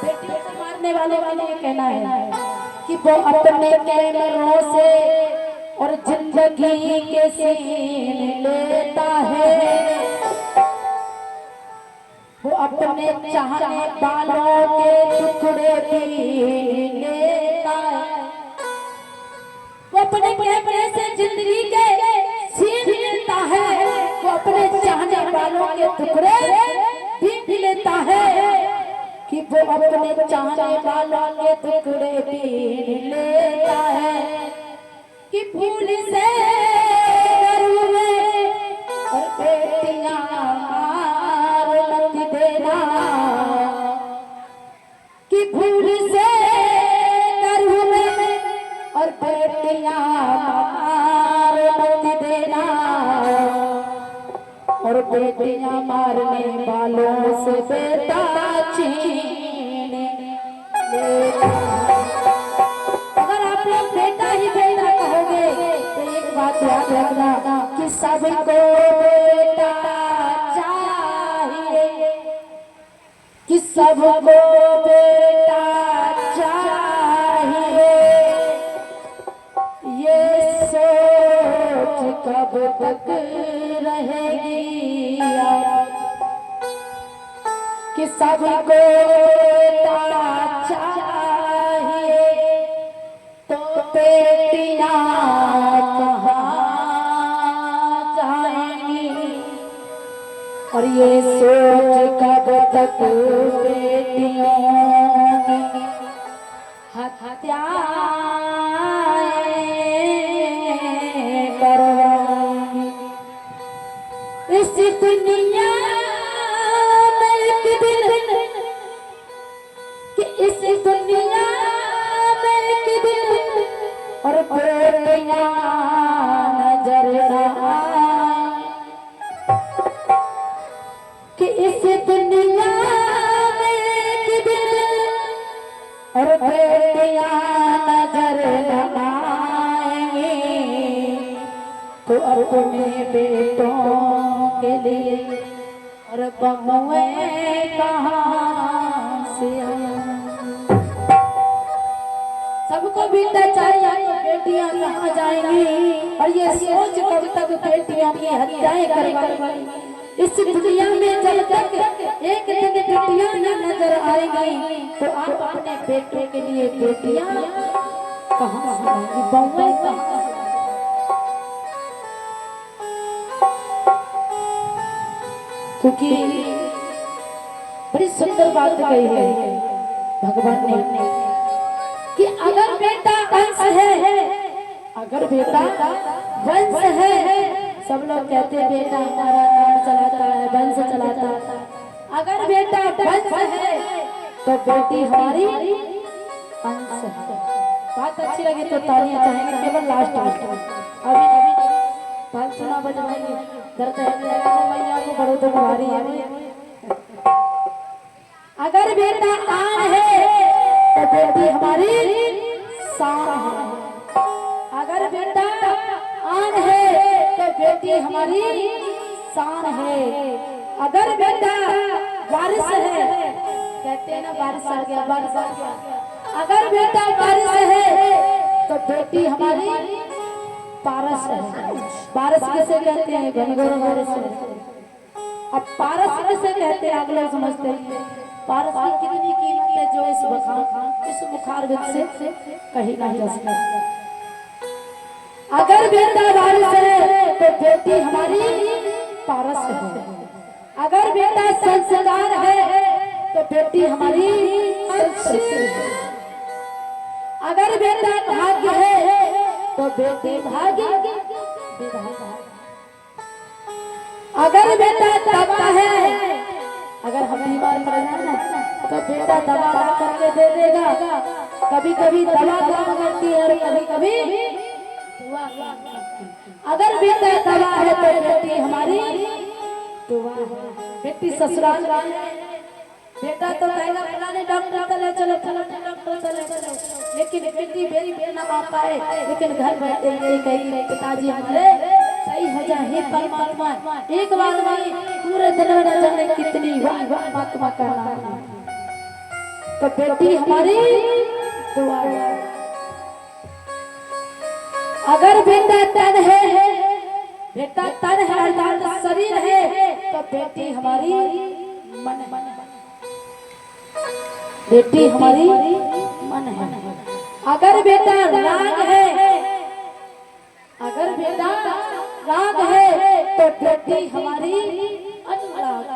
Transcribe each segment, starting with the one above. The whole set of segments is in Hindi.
बेटियों को मारने वालों का ये कहना है कि वो अपने कैमरों से और जिंदगी के सीन लेता है, वो अपने चाहने वालों के टुकड़े भी लेता है, वो अपने कैमरे से जिंदगी के सीन लेता है, वो अपने चाहने वालों के टुकड़े भी लेता है, कि वो अपने चाहने वालों के टुकड़े भी लेता है, कि फूल से गर्व में और बेटियां मार मत देना, कि फूल से गर्व में और बेटियां मार मत देना, और बेटियां मारने वालों से बेटा छीन लेना। अगर आप लोग बेटा ही बेटा कहोगे तो एक बात याद रखना कि सबको बेटा चाहिए, कि सबको बेटा चाहिए, ये सोच कब तक रहेगी कि सबको बेटा चाहिए, तो बेटियां कहाँ जाएंगी, और ये सोच कब तक बेटियों की हत्याएं करवाएंगी। इस दुनिया में एक दिन, कि इस दुनिया में एक दिन और बेटियां नजर आए, कि इस दुनिया में एक दिन और बेटियां नजर आएंगी, तो अपने बेटों के लिए और बमुए कहाँ से सबको बेटा चाहिए, तो बेटियां कहाँ जाएंगी, और ये सोच कब तक बेटियों की हत्याएं करवाएंगी। इस दुनिया में जब तक एक दिन बेटियां न नजर आएंगी, तो आप अपने बेटों के लिए बेटियां कहाँ से लाएंगी, बमुए कहाँ। क्योंकि बड़ी सुंदर बात कही है भगवान ने कि अगर बेटा वंश है, अगर बेटा वंश है, सब लोग कहते हैं बेटा हमारा नाम चलाता है, वंश चलाता है, अगर बेटा वंश है तो बेटी हमारी अंश है। बात अच्छी लगी तो तालियां चाहेंगे, केवल लास्ट अभी फालतूना बजवाएंगे, दर्द है मैया को बड़ों तो भारी है। अगर बेटा आन है तो बेटी हमारी शान है, अगर बेटा आन है तो बेटी हमारी शान है, अगर बेटा वारिस है, कहते हैं ना बारिश आ गया बारिश आ गया, अगर बेटा वारिस है तो बेटी हमारी पारस है। पारस किसे कहते हैं, घनघोर वारिस है। अब पारस किसे कहते हैं, अगले समझते हैं। पारस की कितनी कीमत है जो इस बुखार से कहीं नहीं जा सकता। अगर बेटा वारिस है तो बेटी हमारी पारस है, अगर बेटा संस्कार है तो बेटी हमारी संस्कृति है, अगर बेटा भाग्य है तो बेटी भाग्य, अगर बेटा दवा है, अगर हम बीमार पड़ जाए ना तो बेटा दवा ला करके दे देगा, कभी कभी दवा काम करती है और कभी कभी दुआ काम करती है। अगर बेटा दवा है तो बेटी हमारी दुआ है। बेटी ससुराल बेटा तो कहेगा फलाने डॉक्टर चले चलो फलाने डॉक्टर चले चलो, लेकिन बेटी बेटी ना आ पाए, लेकिन घर बैठे यही कहेगी पिताजी हमारे सही हो जाए, हे परमात्मा एक बार में पूरे दिन न जाने कितनी वाह वाह परमात्मा करना। तो बेटी हमारी दुआ है। अगर बेटा तन है, बेटा तन है अर्थात शरीर है, तो बेटी हमारी मन है। बेटी हमारी मन है। अगर बेटा राग है, अगर बेटा राग है, तो बेटी हमारी अनुराग।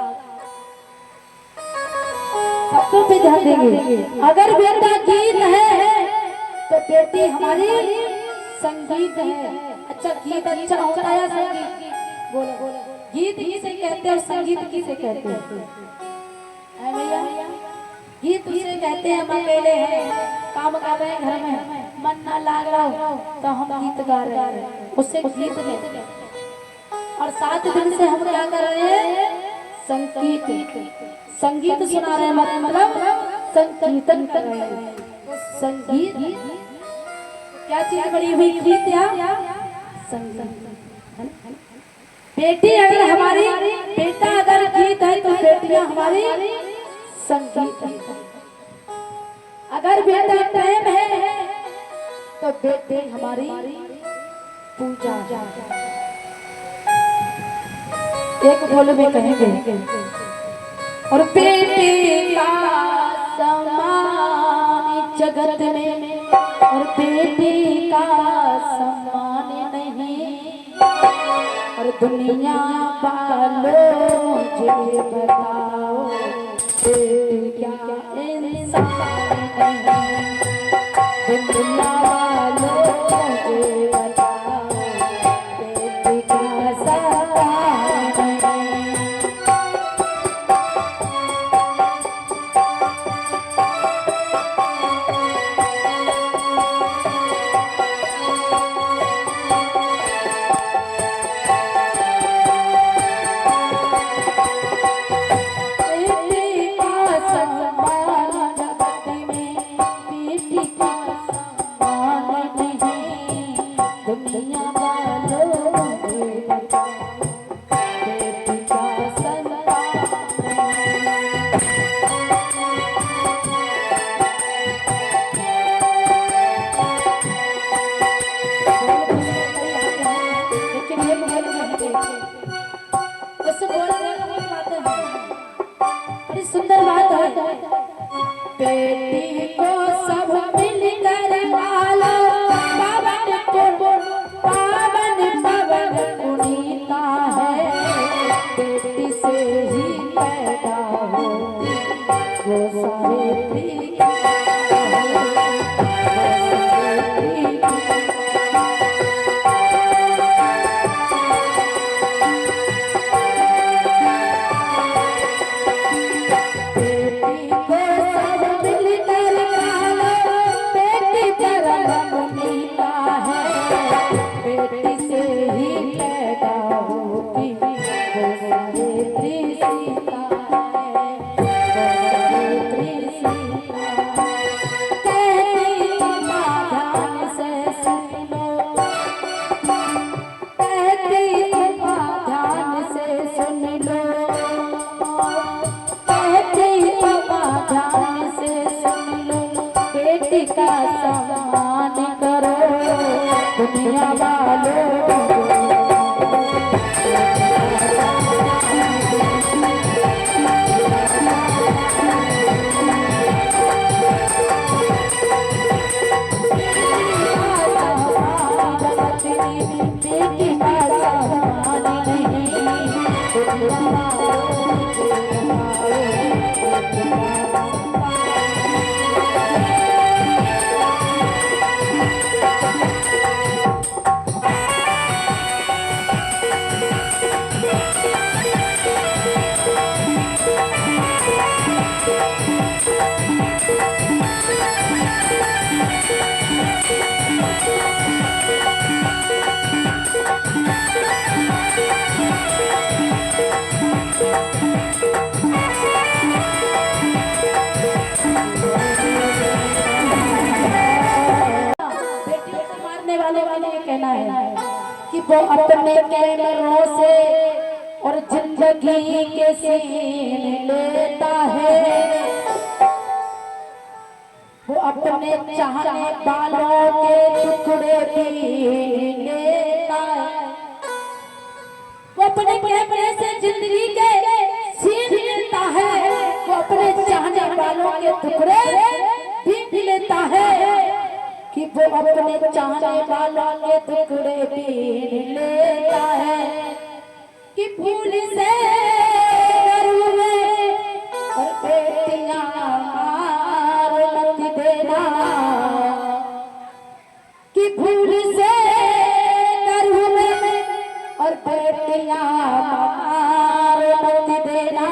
सबको पे ध्यान देंगे। अगर बेटा गीत है, तो बेटी हमारी संगीत है। अच्छा, गीत अच्छा होता है, संगीत बोलो बोलो। गीत किसे कहते हैं और संगीत किसे कहते हैं? है भैया, गीत उसे कहते हैं हम अकेले हैं, काम कर रहे हैं घर में, मन ना लाग रहा हो तो हम गीत गा रहे हैं, उसे गीत कहते हैं। और 7 दिन से हम क्या कर रहे हैं? संगीत, संगीत सुना रहे हैं, मतलब संकीर्तन कर रहे हैं। संगीत क्या चीज बड़ी हुई? गीत या संगीत। बेटी अगर हमारी, बेटा अगर गीत है तो बेटियां हमारी संगीत है। अगर बेटा प्रेम है तो बेटी हमारी पूजा। एक बोल में कहेंगे, और बेटी का सम्मान जगत में, और बेटी का सम्मान नहीं, और दुनिया वालों मुझे बताओ बेटी क्या इंसान नहीं। दुनिया वालों मुझे बताओ बेटी का सम्मान नहीं। सुंदर बात है, बेटी को सब मिलकर पालो, पावन पावन पुनीता है, बेटी से ही पैदा हो वो सावित्री। का सम्मान करो दुनिया वालों। कहना है कि वो अपने कैमरों से और जिंदगी के सीन लेता है, वो अपने चाहने वालों के टुकड़े भी लेता है। वो अपने कैमरे से जिंदगी के सीन लेता है। वो अपने चाहने वालों के टुकड़े भी लेता है कि वो अपने चाहने वालों के टुकड़े भी लेता है कि भूल से गर्व में और बेटियां मार मत देना कि भूल से गर्व में और बेटियां मार मत देना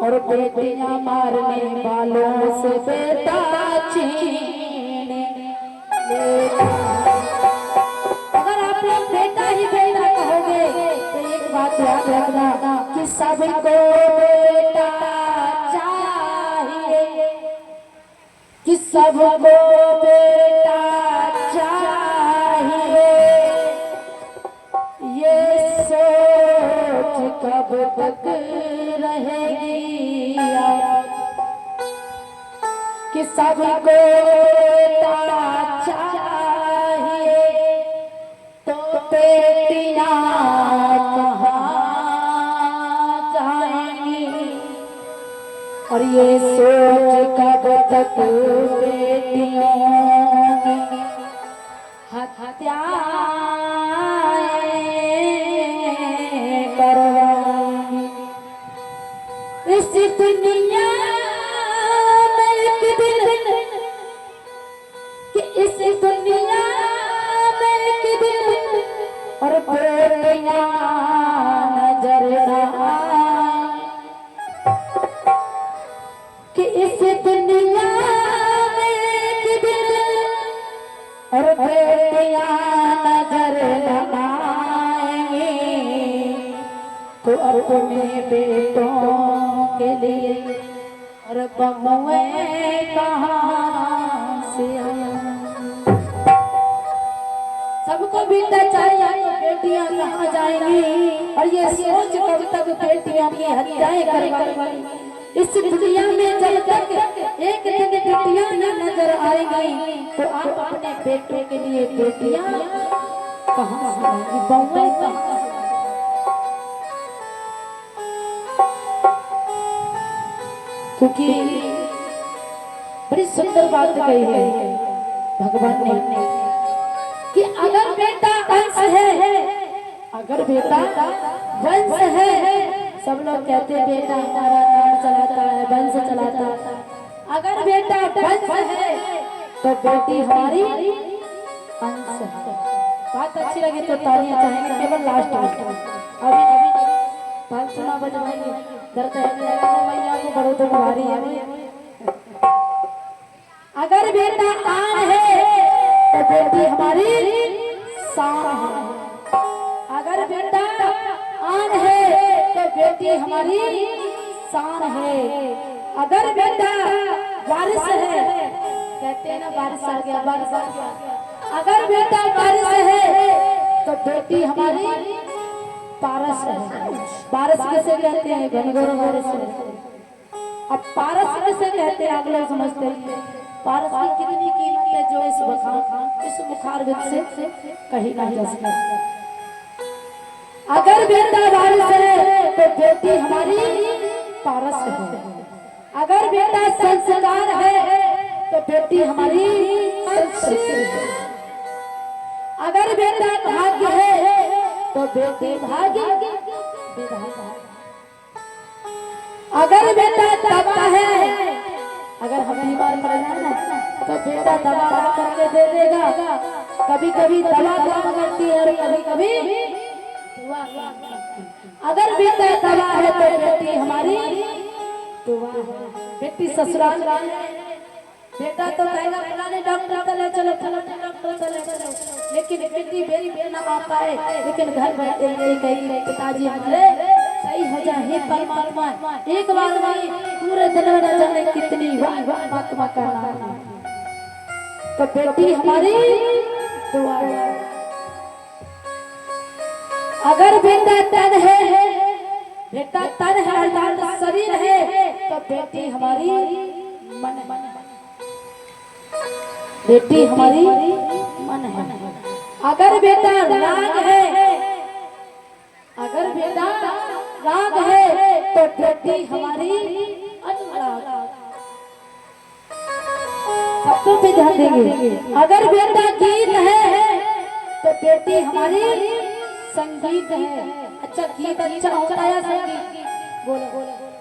और बेटियां मारने वालों से बेटा छीन लेता। अगर आप लोग बेटा ही बेटा कहोगे तो एक बात याद रखना कि सबको बेटा चाहिए, कि सबको बेटा चाहिए। ये सोच कब तक रहेगी कि सबको बेटा चाहिए तो बेटियां कहाँ जाएंगी। और ये सोच कब तक बेटियों की हत्याएं करवाएंगी। इस दुनिया में एक दिन कि इस दुनिया में एक दिन और बेटियां नजर न आए कि इस दुनिया में एक दिन और बेटियां नजर न आएंगी तो अपने बेटों के लिए और बमुए कहाँ से सबको बेटा चाहिए तो बेटियां कहाँ जाएंगी। और ये सोच कब तक बेटियों की हत्याएं करवाएंगी। इस दुनिया में जब तक एक दिन बेटियां न नजर आएंगी तो आप अपने बेटों के लिए बेटियां कहाँ से आएंगी, बमुए कहाँ। क्योंकि बड़ी सुंदर बात कही है भगवान ने कि अगर बेटा वंश है, अगर बेटा वंश है, सब लोग कहते हैं बेटा हमारा नाम चलाता है, वंश चलाता है। अगर बेटा वंश है तो बेटी हमारी अंश है। बात अच्छी लगी तो तालियां चाहेंगे केवल लास्ट में। अभी फालतू बजवाएंगे दर्द मैया को बड़ो तो भारी है। अगर बेटा आन है तो बेटी हमारी शान है। अगर बेटा आन है तो बेटी हमारी शान है। अगर बेटा वारिस है, कहते हैं ना बारिश आ गया बारिश आ गया। अगर बेटा वारिस है तो बेटी हमारी पारस है। पारस किसे कहते हैं, घनघोर बारिश है। अब पारस किसे कहते हैं आप लोग समझते हैं। पारस की कितनी कीमत है जो इस बुखार से कहीं ना जा सके। अगर बेटा वारिस है तो बेटी हमारी पारस है। अगर बेटा संस्कार है तो बेटी हमारी संस्कृति है। अगर बेटा भाग्य है तो बेटी भाग्य। अगर बेटा दवा है, अगर हम बीमार पड़ जाए ना तो बेटा दवा करके दे देगा। कभी कभी दवा काम करती है और कभी कभी दुआ काम करती है। अगर बेटा दवा है तो बेटी हमारी दुआ है। बेटी ससुराल बेटा तो कहेगा फलाने डॉक्टर चले चलो फलाने डॉक्टर चले चलो, लेकिन बेटी बेरी बेर ना आ पाए, लेकिन घर बैठे यही कही पिताजी हमारे सही हो जाए हे परमात्मा। एक बार नहीं पूरे दिन न जाने कितनी परमात्मा का नाम। तो बेटी हमारी दुआ है। अगर बेटा तन है, बेटा तन है अर्थात शरीर है तो बेटी हमारी मन बेटी हमारी मन है। अगर बेटा राग है, अगर बेटा राग है तो बेटी हमारी अनुराग। शब्दों पे ध्यान देंगे। अगर बेटा गीत है तो बेटी हमारी संगीत है। अच्छा गीत अच्छा होता है या संगीत? बोलो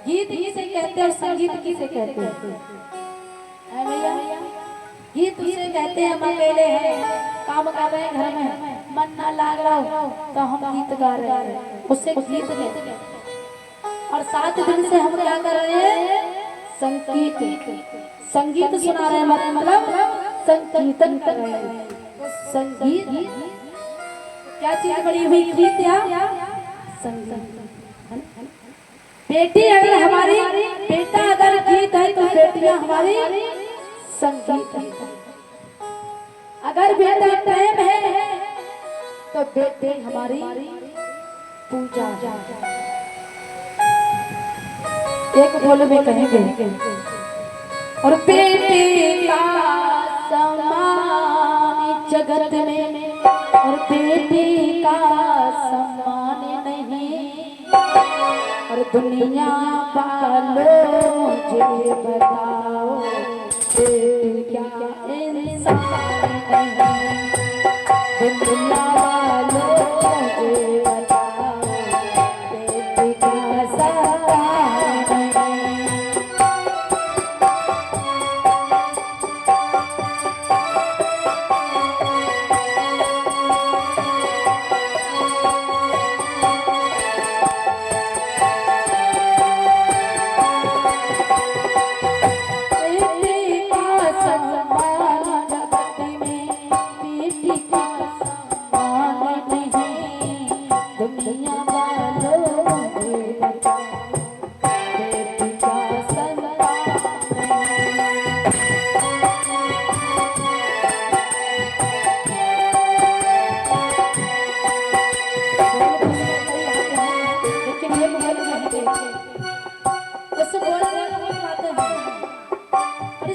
गीत किसे कहते हैं और संगीत किसे कहते हैं? है भैया? गीत उसे कहते हैं हम अकेले हैं, काम कर रहे हैं घर में, मन ना लाग रहा हो तो हम गीत गा रहे हैं, उससे गीत कहते हैं। और 7 दिन से हम क्या कर रहे हैं? संगीत, संगीत सुना रहे हैं, मतलब संकीर्तन कर रहे हैं। संगीत क्या चीज बड़ी हुई? गीत या संगीत। बेटी अगर हमारी, बेटा अगर गीत है तो बेटियां हमारी संगीत है। अगर बेटा प्रेम है तो बेटी हमारी पूजा। एक बोल में कहेंगे और बेटी का सम्मान जगत में, और बेटी का सम्मान नहीं, और दुनिया वालों मुझे बताओ बेटी क्या इंसान है? दुनिया वालों मुझे बताओ बेटी का सम्मान है?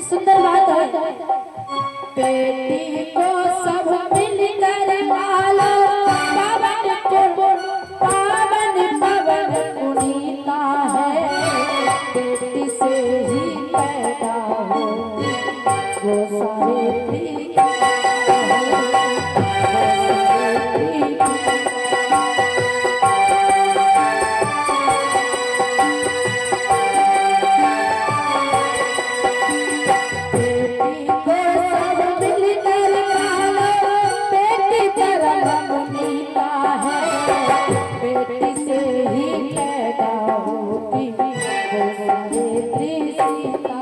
सुंदर बात है। बेटी को सब मिलकर पालो, पावन पावन पुनीता है। बेटी से ही पैदा होती वो सावित्री। बेटी से ही पैदा होती वो सावित्री सीता।